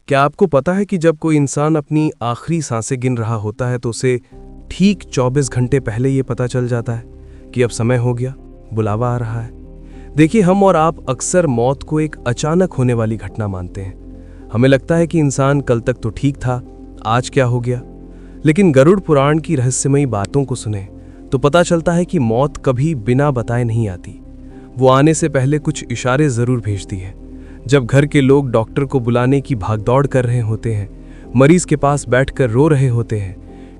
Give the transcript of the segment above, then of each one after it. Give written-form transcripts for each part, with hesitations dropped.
क्या आपको पता है कि जब कोई इंसान अपनी आखिरी सांसें गिन रहा होता है तो उसे ठीक 24 घंटे पहले ये पता चल जाता है कि अब समय हो गया, बुलावा आ रहा है। देखिए, हम और आप अक्सर मौत को एक अचानक होने वाली घटना मानते हैं। हमें लगता है कि इंसान कल तक तो ठीक था, आज क्या हो गया। लेकिन गरुड़ पुराण की रहस्यमयी बातों को सुने तो पता चलता है कि मौत कभी बिना बताए नहीं आती। वो आने से पहले कुछ इशारे जरूर भेजती है। जब घर के लोग डॉक्टर को बुलाने की भागदौड़ कर रहे होते हैं, मरीज के पास बैठकर रो रहे होते हैं,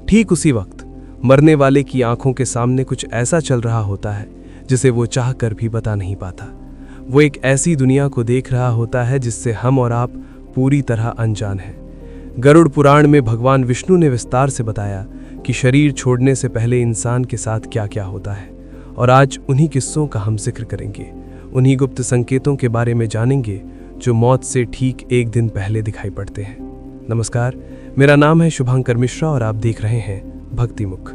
ठीक उसी वक्त मरने वाले की आंखों के सामने कुछ ऐसा चल रहा होता है जिसे वो चाह कर भी बता नहीं पाता। वो एक ऐसी दुनिया को देख रहा होता है जिससे हम और आप पूरी तरह अनजान हैं। गरुड़ पुराण में भगवान विष्णु ने विस्तार से बताया कि शरीर छोड़ने से पहले इंसान के साथ क्या क्या होता है, और आज उन्हीं किस्सों का हम जिक्र करेंगे। उन्हीं गुप्त संकेतों के बारे में जानेंगे जो मौत से ठीक एक दिन पहले दिखाई पड़ते हैं। नमस्कार, मेरा नाम है शुभांकर मिश्रा और आप देख रहे हैं भक्ति मुख।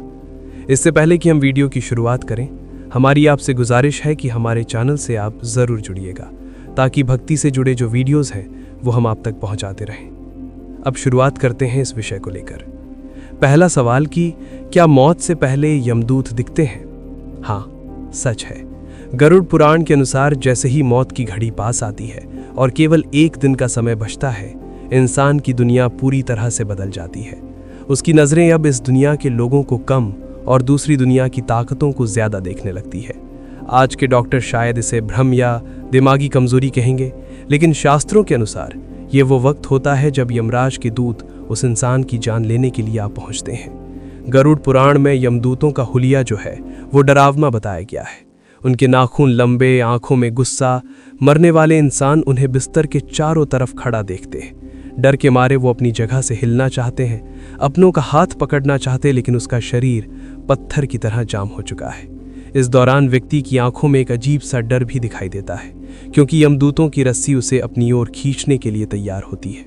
इससे पहले कि हम वीडियो की शुरुआत करें, हमारी आपसे गुजारिश है कि हमारे चैनल से आप जरूर जुड़िएगा ताकि भक्ति से जुड़े जो वीडियोस हैं वो हम आप तक पहुंचाते रहें। अब शुरुआत करते हैं इस विषय को लेकर। पहला सवाल कि क्या मौत से पहले यमदूत दिखते हैं? हाँ, सच है। गरुड़ पुराण के अनुसार जैसे ही मौत की घड़ी पास आती है और केवल एक दिन का समय बचता है, इंसान की दुनिया पूरी तरह से बदल जाती है। उसकी नज़रें अब इस दुनिया के लोगों को कम और दूसरी दुनिया की ताकतों को ज़्यादा देखने लगती है। आज के डॉक्टर शायद इसे भ्रम या दिमागी कमजोरी कहेंगे, लेकिन शास्त्रों के अनुसार ये वो वक्त होता है जब यमराज के दूत उस इंसान की जान लेने के लिए आ पहुँचते हैं। गरुड़ पुराण में यमदूतों का हुलिया जो है वो डरावना बताया गया है। उनके नाखून लंबे, आंखों में गुस्सा। मरने वाले इंसान उन्हें बिस्तर के चारों तरफ खड़ा देखते हैं। डर के मारे वो अपनी जगह से हिलना चाहते हैं, अपनों का हाथ पकड़ना चाहते, लेकिन उसका शरीर पत्थर की तरह जाम हो चुका है। इस दौरान व्यक्ति की आंखों में एक अजीब सा डर भी दिखाई देता है, क्योंकि यमदूतों की रस्सी उसे अपनी ओर खींचने के लिए तैयार होती है।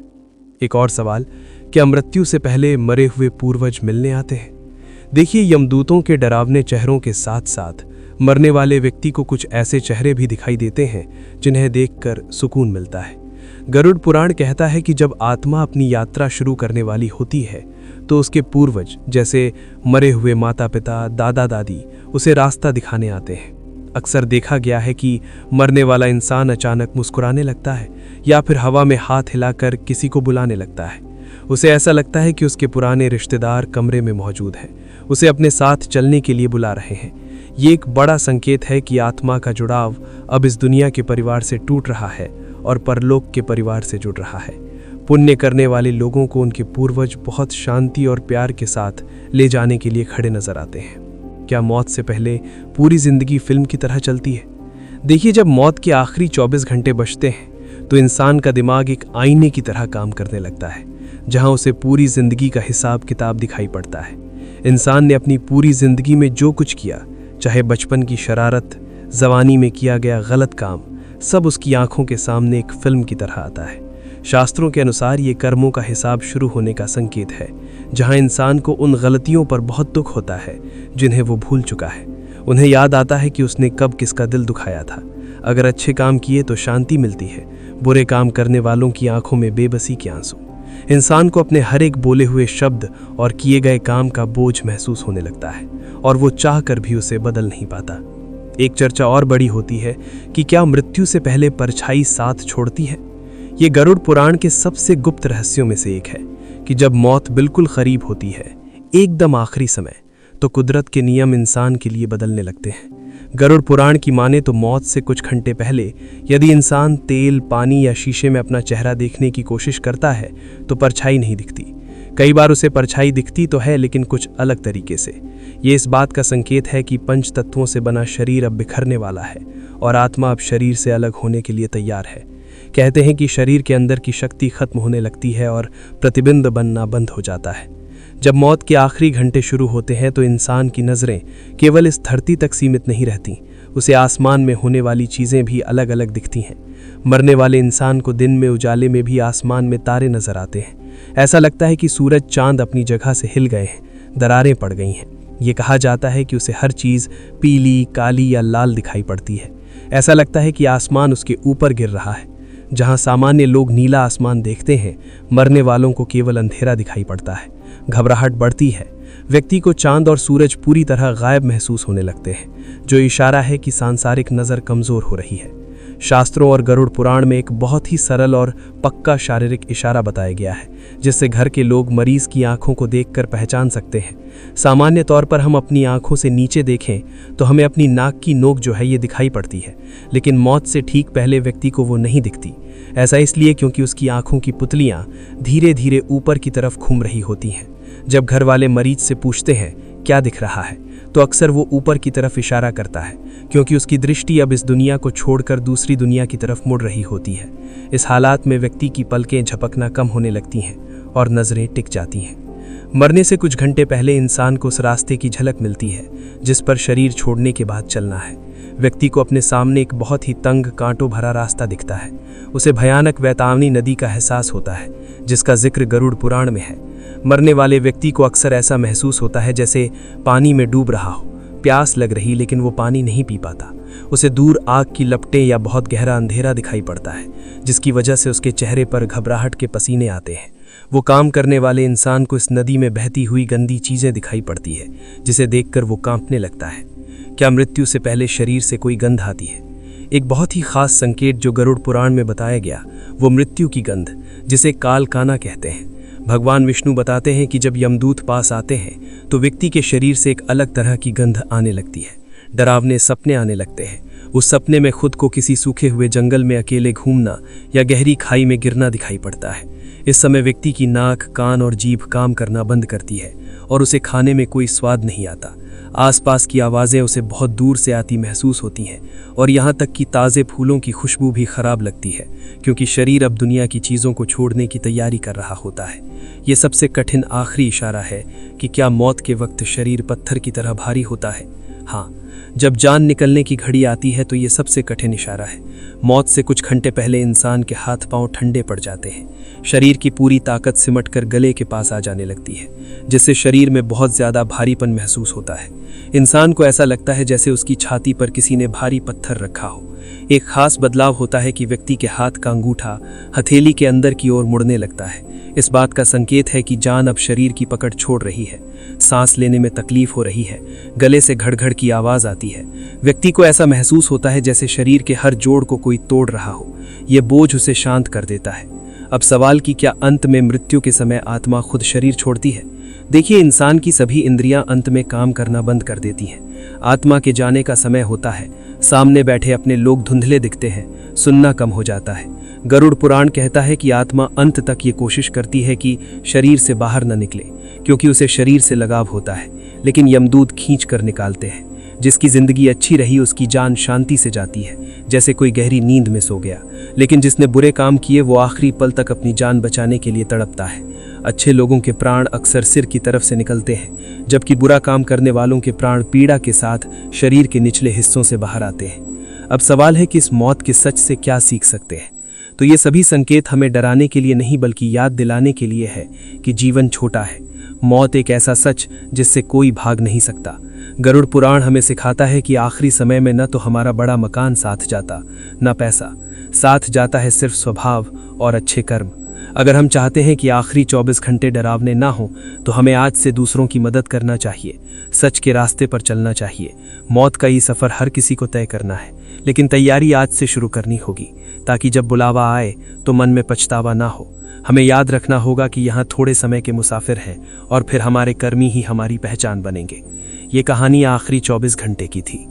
एक और सवाल, क्या मृत्यु से पहले मरे हुए पूर्वज मिलने आते हैं? देखिए, यमदूतों के डरावने चेहरों के साथ साथ मरने वाले व्यक्ति को कुछ ऐसे चेहरे भी दिखाई देते हैं जिन्हें देखकर सुकून मिलता है। गरुड़ पुराण कहता है कि जब आत्मा अपनी यात्रा शुरू करने वाली होती है तो उसके पूर्वज, जैसे मरे हुए माता पिता, दादा दादी, उसे रास्ता दिखाने आते हैं। अक्सर देखा गया है कि मरने वाला इंसान अचानक मुस्कुराने लगता है या फिर हवा में हाथ हिलाकर किसी को बुलाने लगता है। उसे ऐसा लगता है कि उसके पुराने रिश्तेदार कमरे में मौजूद हैं, उसे अपने साथ चलने के लिए बुला रहे हैं। ये एक बड़ा संकेत है कि आत्मा का जुड़ाव अब इस दुनिया के परिवार से टूट रहा है और परलोक के परिवार से जुड़ रहा है। पुण्य करने वाले लोगों को उनके पूर्वज बहुत शांति और प्यार के साथ ले जाने के लिए खड़े नजर आते हैं। क्या मौत से पहले पूरी जिंदगी फिल्म की तरह चलती है? देखिए, जब मौत के आखिरी 24 घंटे बचते हैं तो इंसान का दिमाग एक आईने की तरह काम करने लगता है, जहां उसे पूरी जिंदगी का हिसाब किताब दिखाई पड़ता है। इंसान ने अपनी पूरी जिंदगी में जो कुछ किया, चाहे बचपन की शरारत, जवानी में किया गया गलत काम, सब उसकी आंखों के सामने एक फिल्म की तरह आता है। शास्त्रों के अनुसार ये कर्मों का हिसाब शुरू होने का संकेत है, जहां इंसान को उन गलतियों पर बहुत दुख होता है जिन्हें वो भूल चुका है। उन्हें याद आता है कि उसने कब किसका दिल दुखाया था। अगर अच्छे काम किए तो शांति मिलती है, बुरे काम करने वालों की आंखों में बेबसी के आंसू। इंसान को अपने हर एक बोले हुए शब्द और किए गए काम का बोझ महसूस होने लगता है और वो चाह कर भी उसे बदल नहीं पाता। एक चर्चा और बड़ी होती है कि क्या मृत्यु से पहले परछाई साथ छोड़ती है? ये गरुड़ पुराण के सबसे गुप्त रहस्यों में से एक है कि जब मौत बिल्कुल करीब होती है, एकदम आखिरी समय, तो कुदरत के नियम इंसान के लिए बदलने लगते हैं। गरुड़ पुराण की माने तो मौत से कुछ घंटे पहले यदि इंसान तेल, पानी या शीशे में अपना चेहरा देखने की कोशिश करता है तो परछाई नहीं दिखती। कई बार उसे परछाई दिखती तो है, लेकिन कुछ अलग तरीके से। ये इस बात का संकेत है कि पंच तत्वों से बना शरीर अब बिखरने वाला है और आत्मा अब शरीर से अलग होने के लिए तैयार है। कहते हैं कि शरीर के अंदर की शक्ति खत्म होने लगती है और प्रतिबिंब बनना बंद हो जाता है। जब मौत के आखिरी घंटे शुरू होते हैं तो इंसान की नज़रें केवल इस धरती तक सीमित नहीं रहती, उसे आसमान में होने वाली चीज़ें भी अलग अलग दिखती हैं। मरने वाले इंसान को दिन में उजाले में भी आसमान में तारे नजर आते हैं। ऐसा लगता है कि सूरज चांद अपनी जगह से हिल गए हैं, दरारें पड़ गई हैं। ये कहा जाता है कि उसे हर चीज़ पीली, काली या लाल दिखाई पड़ती है। ऐसा लगता है कि आसमान उसके ऊपर गिर रहा है। जहां सामान्य लोग नीला आसमान देखते हैं, मरने वालों को केवल अंधेरा दिखाई पड़ता है। घबराहट बढ़ती है, व्यक्ति को चांद और सूरज पूरी तरह गायब महसूस होने लगते हैं, जो इशारा है कि सांसारिक नज़र कमज़ोर हो रही है। शास्त्रों और गरुड़ पुराण में एक बहुत ही सरल और पक्का शारीरिक इशारा बताया गया है, जिससे घर के लोग मरीज की आंखों को देखकर पहचान सकते हैं। सामान्य तौर पर हम अपनी आंखों से नीचे देखें तो हमें अपनी नाक की नोक जो है ये दिखाई पड़ती है, लेकिन मौत से ठीक पहले व्यक्ति को वो नहीं दिखती। ऐसा इसलिए क्योंकि उसकी आंखों की पुतलियां धीरे धीरे ऊपर की तरफ घूम रही होती हैं। जब घर वाले मरीज से पूछते हैं क्या दिख रहा है, तो अक्सर वो ऊपर की तरफ इशारा करता है, क्योंकि उसकी दृष्टि अब इस दुनिया को छोड़कर दूसरी दुनिया की तरफ मुड़ रही होती है। इस हालात में व्यक्ति की पलकें झपकना कम होने लगती हैं और नजरें टिक जाती हैं। मरने से कुछ घंटे पहले इंसान को उस रास्ते की झलक मिलती है जिस पर शरीर छोड़ने के बाद चलना है। व्यक्ति को अपने सामने एक बहुत ही तंग, कांटों भरा रास्ता दिखता है। उसे भयानक वैतावनी नदी का एहसास होता है, जिसका जिक्र गरुड़ पुराण में है। मरने वाले व्यक्ति को अक्सर ऐसा महसूस होता है जैसे पानी में डूब रहा हो, प्यास लग रही लेकिन वो पानी नहीं पी पाता। उसे दूर आग की लपटें या बहुत गहरा अंधेरा दिखाई पड़ता है, जिसकी वजह से उसके चेहरे पर घबराहट के पसीने आते हैं। वो काम करने वाले इंसान को इस नदी में बहती हुई गंदी चीजें दिखाई पड़ती है, जिसे देखकर वो कांपने लगता है। क्या मृत्यु से पहले शरीर से कोई गंध आती है? एक बहुत ही खास संकेत जो गरुड़ पुराण में बताया गया, वो मृत्यु की गंध, जिसे कालकाना कहते हैं। भगवान विष्णु बताते हैं कि जब यमदूत पास आते हैं तो व्यक्ति के शरीर से एक अलग तरह की गंध आने लगती है। डरावने सपने आने लगते हैं। उस सपने में खुद को किसी सूखे हुए जंगल में अकेले घूमना या गहरी खाई में गिरना दिखाई पड़ता है। इस समय व्यक्ति की नाक, कान और जीभ काम करना बंद करती है और उसे खाने में कोई स्वाद नहीं आता। आसपास की आवाज़ें उसे बहुत दूर से आती महसूस होती हैं और यहाँ तक कि ताज़े फूलों की खुशबू भी खराब लगती है, क्योंकि शरीर अब दुनिया की चीज़ों को छोड़ने की तैयारी कर रहा होता है। ये सबसे कठिन आखिरी इशारा है कि क्या मौत के वक्त शरीर पत्थर की तरह भारी होता है? हाँ, जब जान निकलने की घड़ी आती है तो ये सबसे कठिन इशारा है। मौत से कुछ घंटे पहले इंसान के हाथ पांव ठंडे पड़ जाते हैं। शरीर की पूरी ताकत सिमटकर गले के पास आ जाने लगती है, जिससे शरीर में बहुत ज़्यादा भारीपन महसूस होता है। इंसान को ऐसा लगता है जैसे उसकी छाती पर किसी ने भारी पत्थर रखा हो। एक खास बदलाव होता है कि व्यक्ति के हाथ का अंगूठा हथेली के अंदर की ओर मुड़ने लगता है। इस बात का संकेत है कि जान अब शरीर की पकड़ छोड़ रही है। सांस लेने में तकलीफ हो रही है, गले से घड़-घड़ की आवाज़ आती है। व्यक्ति को ऐसा महसूस होता है जैसे शरीर के हर जोड़ को कोई तोड़ रहा हो। यह बोझ उसे शांत कर देता है। अब सवाल कि क्या अंत में मृत्यु के समय आत्मा खुद शरीर छोड़ती है? देखिए, इंसान की सभी इंद्रियां अंत में काम करना बंद कर देती हैं। आत्मा के जाने का समय होता है। सामने बैठे अपने लोग धुंधले दिखते हैं, सुनना कम हो जाता है। गरुड़ पुराण कहता है कि आत्मा अंत तक ये कोशिश करती है कि शरीर से बाहर न निकले, क्योंकि उसे शरीर से लगाव होता है, लेकिन यमदूत खींच कर निकालते हैं। जिसकी जिंदगी अच्छी रही उसकी जान शांति से जाती है, जैसे कोई गहरी नींद में सो गया। लेकिन जिसने बुरे काम किए वो आखिरी पल तक अपनी जान बचाने के लिए तड़पता है। अच्छे लोगों के प्राण अक्सर सिर की तरफ से निकलते हैं, जबकि बुरा काम करने वालों के प्राण पीड़ा के साथ शरीर के निचले हिस्सों से बाहर आते हैं। अब सवाल है कि इस मौत के सच से क्या सीख सकते हैं? तो ये सभी संकेत हमें डराने के लिए नहीं बल्कि याद दिलाने के लिए है कि जीवन छोटा है। मौत एक ऐसा सच जिससे कोई भाग नहीं सकता। गरुड़ पुराण हमें सिखाता है कि आखिरी समय में न तो हमारा बड़ा मकान साथ जाता, न पैसा साथ जाता है, सिर्फ स्वभाव और अच्छे कर्म। अगर हम चाहते हैं कि आखिरी 24 घंटे डरावने ना हो तो हमें आज से दूसरों की मदद करना चाहिए, सच के रास्ते पर चलना चाहिए। मौत का ये सफ़र हर किसी को तय करना है, लेकिन तैयारी आज से शुरू करनी होगी, ताकि जब बुलावा आए तो मन में पछतावा ना हो। हमें याद रखना होगा कि यहाँ थोड़े समय के मुसाफिर हैं और फिर हमारे कर्मी ही हमारी पहचान बनेंगे। ये कहानी आखिरी 24 घंटे की थी।